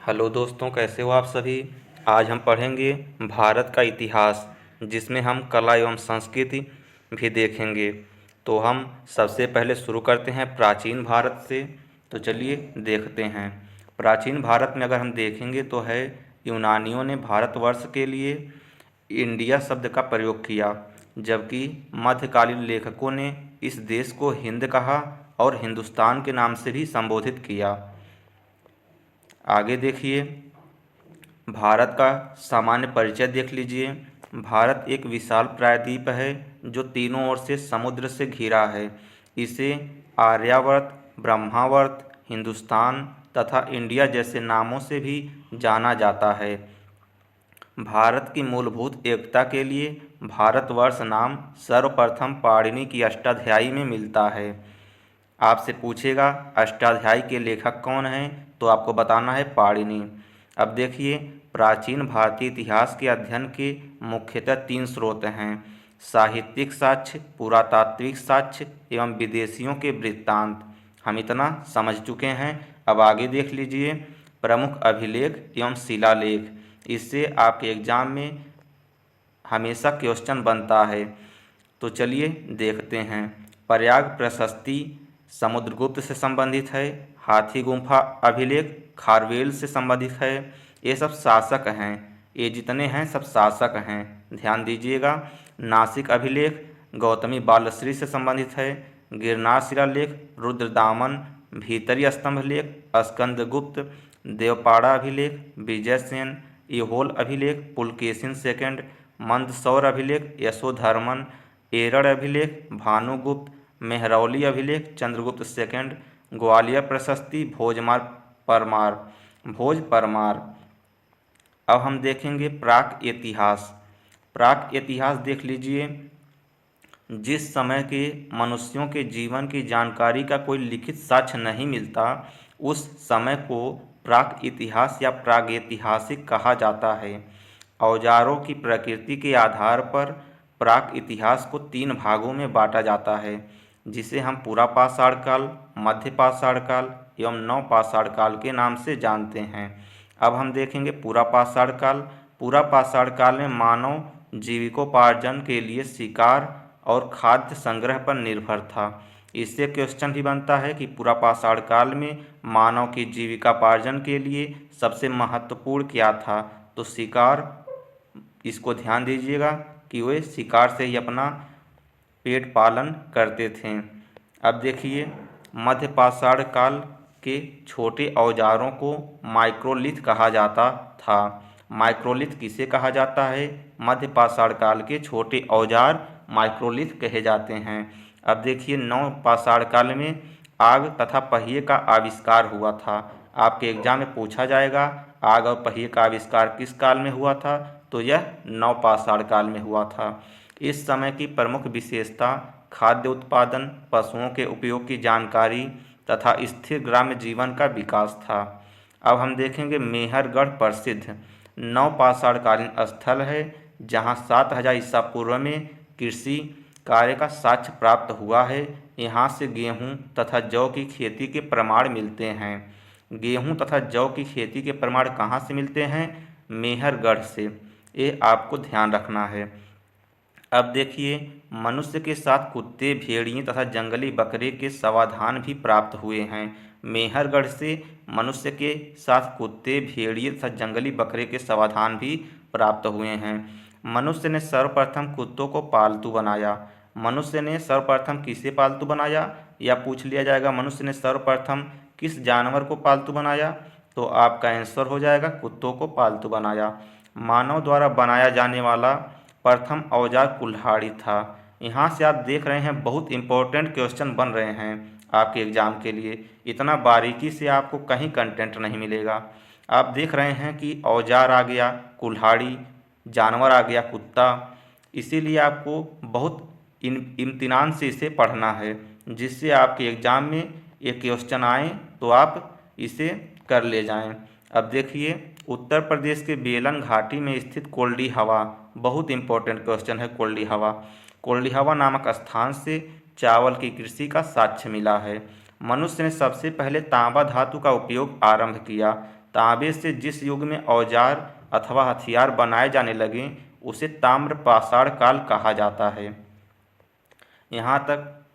Hello दोस्तों, कैसे हो आप सभी। आज हम पढ़ेंगे भारत का इतिहास, जिसमें हम कला एवं संस्कृति भी देखेंगे। तो हम सबसे पहले शुरू करते हैं प्राचीन भारत से। तो चलिए देखते हैं। प्राचीन भारत में अगर हम देखेंगे तो है यूनानियों ने भारतवर्ष के लिए इंडिया शब्द का प्रयोग किया, जबकि मध्यकालीन लेखकों ने इस देश को हिंद कहा और हिंदुस्तान के नाम से भी संबोधित किया। आगे देखिए, भारत का सामान्य परिचय देख लीजिए। भारत एक विशाल प्रायद्वीप है जो तीनों ओर से समुद्र से घिरा है। इसे आर्यावर्त, ब्रह्मावर्त, हिंदुस्तान तथा इंडिया जैसे नामों से भी जाना जाता है। भारत की मूलभूत एकता के लिए भारतवर्ष नाम सर्वप्रथम पाणिनि की अष्टाध्यायी में मिलता है। आपसे पूछेगा अष्टाध्यायी के लेखक कौन हैं, तो आपको बताना है पाणिनि। अब देखिए, प्राचीन भारतीय इतिहास के अध्ययन के मुख्यतः तीन स्रोत हैं: साहित्यिक साक्ष्य, पुरातात्विक साक्ष्य एवं विदेशियों के वृत्तांत। हम इतना समझ चुके हैं। अब आगे देख लीजिए, प्रमुख अभिलेख एवं शिलालेख। इससे आपके एग्जाम में हमेशा क्वेश्चन बनता है। तो चलिए देखते हैं। प्रयाग प्रशस्ति समुद्रगुप्त से संबंधित है। हाथी गुम्फा अभिलेख खारवेल से संबंधित है। ये सब शासक हैं, ये जितने हैं सब शासक हैं, ध्यान दीजिएगा। नासिक अभिलेख गौतमी बालश्री से संबंधित है। गिरनार शिलालेख रुद्रदामन। भीतरी स्तंभ लेख स्कंदगुप्त। देवपाड़ा अभिलेख विजयसेन। ऐहोल अभिलेख पुलकेशिन सेकंड। मंदसौर अभिलेख यशोधर्मन। एरड़ अभिलेख भानुगुप्त। मेहरौली अभिलेख चंद्रगुप्त सेकंड। ग्वालियर प्रशस्ति भोज परमार। अब हम देखेंगे प्राक इतिहास। प्राक इतिहास देख लीजिए। जिस समय के मनुष्यों के जीवन की जानकारी का कोई लिखित साक्ष्य नहीं मिलता, उस समय को प्राक इतिहास या प्रागैतिहासिक कहा जाता है। औजारों की प्रकृति के आधार पर प्राक इतिहास को तीन भागों में बांटा जाता है, जिसे हम पुरापाषाण काल, मध्यपाषाण काल एवं नवपाषाण काल के नाम से जानते हैं। अब हम देखेंगे पुरापाषाण काल। पुरापाषाण काल में मानव जीविकोपार्जन के लिए शिकार और खाद्य संग्रह पर निर्भर था। इससे क्वेश्चन भी बनता है कि पुरापाषाण काल में मानव की जीविकापार्जन के लिए सबसे महत्वपूर्ण क्या था, तो शिकार। इसको ध्यान दीजिएगा कि वे शिकार से ही अपना पेट पालन करते थे। अब देखिए, मध्यपाषाण काल के छोटे औजारों को माइक्रोलिथ कहा जाता था। माइक्रोलिथ किसे कहा जाता है? मध्यपाषाण काल के छोटे औजार माइक्रोलिथ कहे जाते हैं। अब देखिए, नवपाषाण काल में आग तथा पहिए का आविष्कार हुआ था। आपके एग्जाम में पूछा जाएगा आग और पहिए का आविष्कार किस काल में हुआ था, तो यह नवपाषाण काल में हुआ था। इस समय की प्रमुख विशेषता खाद्य उत्पादन, पशुओं के उपयोग की जानकारी तथा स्थिर ग्राम्य जीवन का विकास था। अब हम देखेंगे मेहरगढ़ प्रसिद्ध नवपाषाणकालीन स्थल है, जहाँ 7000 ईसा पूर्व में कृषि कार्य का साक्ष्य प्राप्त हुआ है। यहाँ से गेहूँ तथा जौ की खेती के प्रमाण मिलते हैं। गेहूँ तथा जौ की खेती के प्रमाण कहाँ से मिलते हैं? मेहरगढ़ से। ये आपको ध्यान रखना है। अब देखिए, मनुष्य के साथ कुत्ते, भेड़िए तथा जंगली बकरे के समाधान भी प्राप्त हुए हैं। मेहरगढ़ से मनुष्य के साथ कुत्ते, भेड़िए तथा जंगली बकरे के समाधान भी प्राप्त हुए हैं। मनुष्य ने सर्वप्रथम कुत्तों को पालतू बनाया। मनुष्य ने सर्वप्रथम किसे पालतू बनाया, या पूछ लिया जाएगा मनुष्य ने सर्वप्रथम किस जानवर को पालतू बनाया, तो आपका आंसर हो जाएगा कुत्तों को पालतू बनाया। मानव द्वारा बनाया जाने वाला प्रथम औजार कुल्हाड़ी था। यहाँ से आप देख रहे हैं बहुत इंपॉर्टेंट क्वेश्चन बन रहे हैं आपके एग्जाम के लिए। इतना बारीकी से आपको कहीं कंटेंट नहीं मिलेगा। आप देख रहे हैं कि औजार आ गया कुल्हाड़ी, जानवर आ गया कुत्ता, इसीलिए आपको बहुत इम्तिनान से इसे पढ़ना है, जिससे आपके एग्ज़ाम में ये क्वेश्चन आए तो आप इसे कर ले जाएं। अब देखिए, उत्तर प्रदेश के बेलन घाटी में स्थित कोल्डी हवा, बहुत इंपॉर्टेंट क्वेश्चन है। कोल्डी हवा नामक स्थान से चावल की कृषि का साक्ष्य मिला है। मनुष्य ने सबसे पहले तांबा धातु का उपयोग आरंभ किया। तांबे से जिस युग में औजार अथवा हथियार बनाए जाने लगे उसे ताम्र पाषाण काल कहा जाता है। यहाँ तक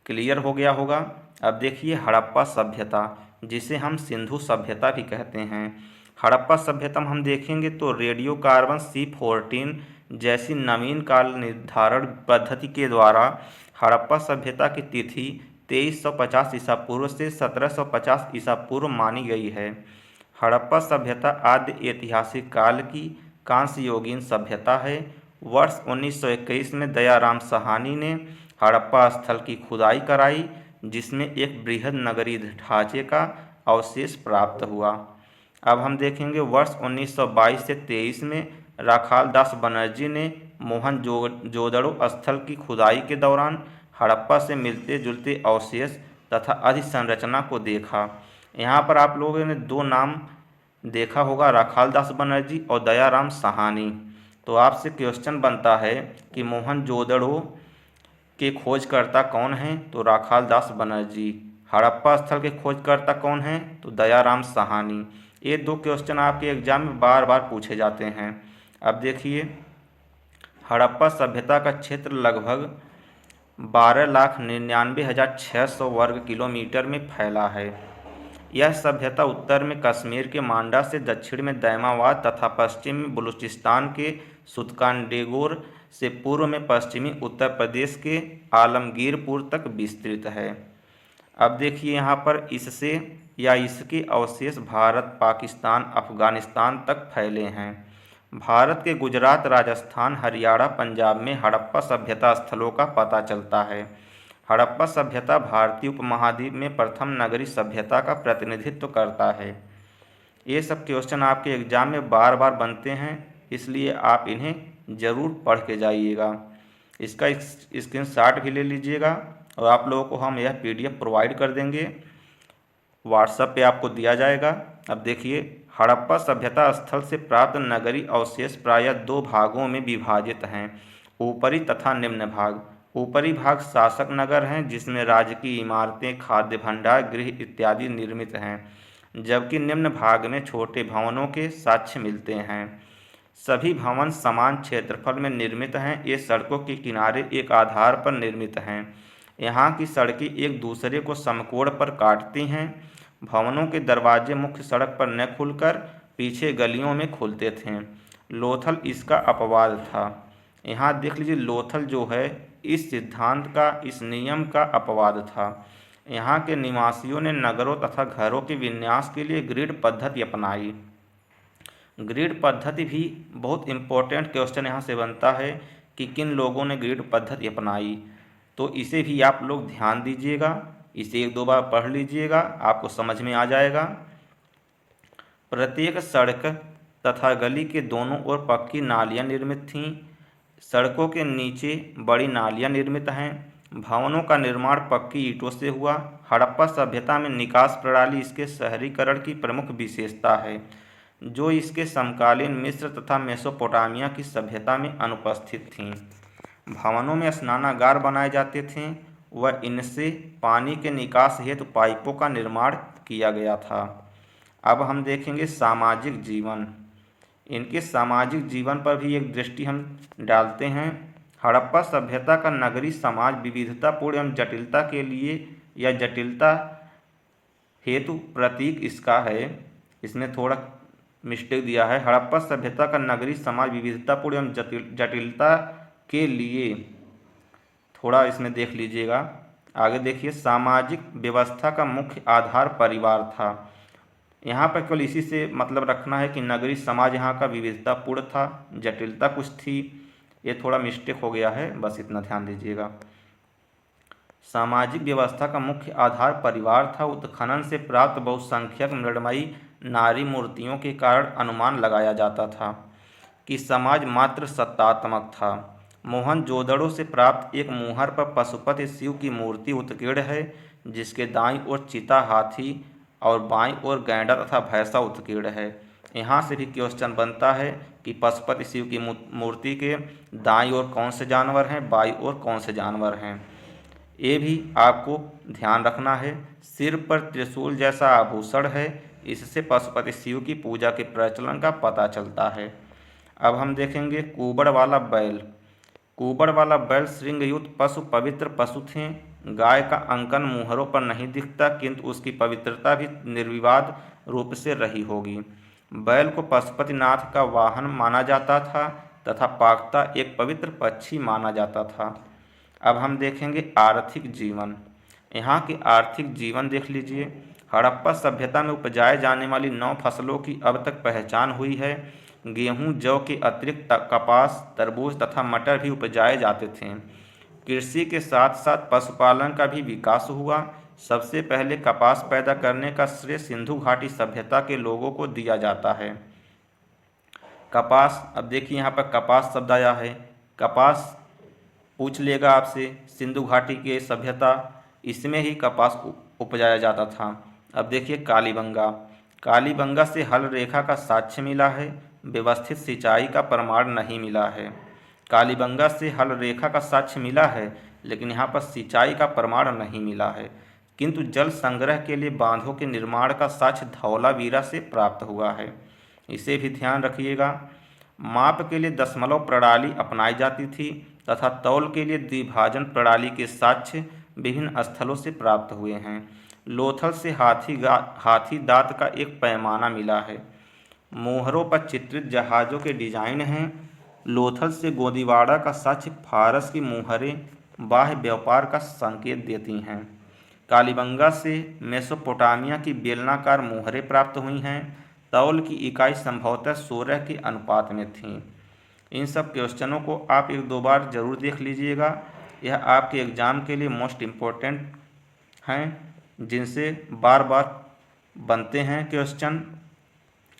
क्लियर हो गया होगा। अब देखिए हड़प्पा सभ्यता, जिसे हम सिंधु सभ्यता भी कहते हैं। हड़प्पा सभ्यता में हम देखेंगे तो रेडियो कार्बन C14 जैसी नवीन काल निर्धारण पद्धति के द्वारा हड़प्पा सभ्यता की तिथि 2350 ईसा पूर्व से 1750 ईसा पूर्व मानी गई है। हड़प्पा सभ्यता आद्य ऐतिहासिक काल की कांस्य युगीन सभ्यता है। वर्ष 1921 में दयाराम साहनी ने हड़प्पा स्थल की खुदाई कराई, जिसमें एक बृहद नगरीय ढांचे का अवशेष प्राप्त हुआ। अब हम देखेंगे वर्ष 1922 से 23 में राखाल दास बनर्जी ने मोहनजोदड़ो स्थल की खुदाई के दौरान हड़प्पा से मिलते जुलते अवशेष तथा अधिसंरचना को देखा। यहाँ पर आप लोगों ने दो नाम देखा होगा, राखाल दास बनर्जी और दयाराम साहनी। तो आपसे क्वेश्चन बनता है कि मोहनजोदड़ो के खोजकर्ता कौन हैं? तो राखाल दास बनर्जी। हड़प्पा स्थल के खोजकर्ता कौन हैं? तो दयाराम साहनी। ये दो क्वेश्चन आपके एग्जाम में बार बार पूछे जाते हैं। अब देखिए हड़प्पा सभ्यता का क्षेत्र लगभग 12,99,600 वर्ग किलोमीटर में फैला है। यह सभ्यता उत्तर में कश्मीर के मांडा से, दक्षिण में दैमाबाद तथा पश्चिम में बलूचिस्तान के सुतकानडेगोर से, पूर्व में पश्चिमी उत्तर प्रदेश के आलमगीरपुर तक विस्तृत है। अब देखिए यहाँ पर इससे या इसके अवशेष भारत, पाकिस्तान, अफगानिस्तान तक फैले हैं। भारत के गुजरात, राजस्थान, हरियाणा, पंजाब में हड़प्पा सभ्यता स्थलों का पता चलता है। हड़प्पा सभ्यता भारतीय उपमहाद्वीप में प्रथम नगरीय सभ्यता का प्रतिनिधित्व करता है। ये सब क्वेश्चन आपके एग्जाम में बार बार बनते हैं, इसलिए आप इन्हें ज़रूर पढ़ के जाइएगा। इसका स्क्रीनशॉट भी ले लीजिएगा और आप लोगों को हम यह PDF प्रोवाइड कर देंगे, व्हाट्सएप पे आपको दिया जाएगा। अब देखिए हड़प्पा सभ्यता स्थल से प्राप्त नगरीय अवशेष प्रायः दो भागों में विभाजित हैं, ऊपरी तथा निम्न भाग। ऊपरी भाग शासक नगर हैं, जिसमें राजकीय इमारतें, खाद्य भंडार, गृह इत्यादि निर्मित हैं, जबकि निम्न भाग में छोटे भवनों के साक्ष्य मिलते हैं। सभी भवन समान क्षेत्रफल में निर्मित हैं। ये सड़कों के किनारे एक आधार पर निर्मित हैं। यहाँ की सड़कें एक दूसरे को समकोण पर काटती हैं। भवनों के दरवाजे मुख्य सड़क पर न खुलकर पीछे गलियों में खुलते थे। लोथल इसका अपवाद था। यहाँ देख लीजिए लोथल जो है इस सिद्धांत का, इस नियम का अपवाद था। यहाँ के निवासियों ने नगरों तथा घरों के विन्यास के लिए ग्रिड पद्धति अपनाई। ग्रिड पद्धति भी बहुत इम्पोर्टेंट क्वेश्चन यहाँ से बनता है कि किन लोगों ने ग्रिड पद्धति अपनाई, तो इसे भी आप लोग ध्यान दीजिएगा। इसे एक दो बार पढ़ लीजिएगा, आपको समझ में आ जाएगा। प्रत्येक सड़क तथा गली के दोनों ओर पक्की नालियाँ निर्मित थीं। सड़कों के नीचे बड़ी नालियाँ निर्मित हैं। भवनों का निर्माण पक्की ईंटों से हुआ। हड़प्पा सभ्यता में निकास प्रणाली इसके शहरीकरण की प्रमुख विशेषता है, जो इसके समकालीन मिस्र तथा मेसोपोटामिया की सभ्यता में अनुपस्थित थीं। भवनों में स्नानागार बनाए जाते थे व इनसे पानी के निकास हेतु पाइपों का निर्माण किया गया था। अब हम देखेंगे सामाजिक जीवन। इनके सामाजिक जीवन पर भी एक दृष्टि हम डालते हैं। हड़प्पा सभ्यता का नगरीय समाज विविधतापूर्ण एवं जटिलता के लिए या जटिलता हेतु प्रतीक इसका है, इसमें थोड़ा मिस्टेक दिया है। हड़प्पा सभ्यता का नगरीय समाज विविधतापूर्ण एवं जटिलता के लिए, थोड़ा इसमें देख लीजिएगा। आगे देखिए सामाजिक व्यवस्था का मुख्य आधार परिवार था। यहाँ पर केवल इसी से मतलब रखना है कि नगरीय समाज यहाँ का विविधतापूर्ण था, जटिलता कुछ थी, ये थोड़ा मिस्टेक हो गया है, बस इतना ध्यान दीजिएगा। सामाजिक व्यवस्था का मुख्य आधार परिवार था। उत्खनन से प्राप्त बहुसंख्यक मृण्मयी नारी मूर्तियों के कारण अनुमान लगाया जाता था कि समाज मात्र सत्तात्मक था। मोहनजोदड़ो से प्राप्त एक मुहर पर पशुपति शिव की मूर्ति उत्कीर्ण है, जिसके दाईं ओर चीता, हाथी और बाईं ओर गैंडा तथा भैंसा उत्कीर्ण है। यहाँ से भी क्वेश्चन बनता है कि पशुपति शिव की मूर्ति के दाईं ओर कौन से जानवर हैं, बाईं ओर कौन से जानवर हैं, ये भी आपको ध्यान रखना है। सिर पर त्रिशूल जैसा आभूषण है, इससे पशुपति शिव की पूजा के प्रचलन का पता चलता है। अब हम देखेंगे कुबड़ वाला बैल। कुबड़ वाला बैल श्रृंगयुक्त पशु पवित्र पशु थे। गाय का अंकन मुहरों पर नहीं दिखता, किंतु उसकी पवित्रता भी निर्विवाद रूप से रही होगी। बैल को पशुपतिनाथ का वाहन माना जाता था तथा पागता एक पवित्र पक्षी माना जाता था। अब हम देखेंगे आर्थिक जीवन। यहाँ के आर्थिक जीवन देख लीजिए। हड़प्पा सभ्यता में उपजाए जाने वाली 9 फसलों की अब तक पहचान हुई है। गेहूं, जौ के अतिरिक्त कपास, तरबूज तथा मटर भी उपजाए जाते थे। कृषि के साथ साथ पशुपालन का भी विकास हुआ। सबसे पहले कपास पैदा करने का श्रेय सिंधु घाटी सभ्यता के लोगों को दिया जाता है। कपास, अब देखिए यहाँ पर कपास शब्द आया है। कपास पूछ लेगा आपसे, सिंधु घाटी की सभ्यता, इसमें ही कपास उपजाया जाता था। अब देखिए कालीबंगा। कालीबंगा से हल रेखा का साक्ष्य मिला है, व्यवस्थित सिंचाई का प्रमाण नहीं मिला है। कालीबंगा से हल रेखा का साक्ष्य मिला है, लेकिन यहाँ पर सिंचाई का प्रमाण नहीं मिला है। किंतु जल संग्रह के लिए बांधों के निर्माण का साक्ष्य धौलावीरा से प्राप्त हुआ है, इसे भी ध्यान रखिएगा। माप के लिए दशमलव प्रणाली अपनाई जाती थी तथा तौल के लिए द्विभाजन प्रणाली के साक्ष्य विभिन्न स्थलों से प्राप्त हुए हैं। लोथल से हाथी दांत का एक पैमाना मिला है। मोहरों पर चित्रित जहाज़ों के डिजाइन हैं। लोथल से गोदीवाड़ा का साक्ष्य फारस की मोहरें बाह्य व्यापार का संकेत देती हैं। कालीबंगा से मेसोपोटामिया की बेलनाकार मोहरें प्राप्त हुई हैं। तौल की इकाई संभवतः 16 के अनुपात में थी। इन सब क्वेश्चनों को आप 1-2 बार जरूर देख लीजिएगा। यह आपके एग्ज़ाम के लिए मोस्ट इम्पोर्टेंट हैं, जिनसे बार बार बनते हैं क्वेश्चन।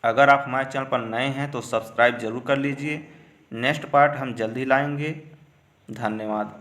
अगर आप हमारे चैनल पर नए हैं तो सब्सक्राइब जरूर कर लीजिए। नेक्स्ट पार्ट हम जल्दी लाएंगे। धन्यवाद।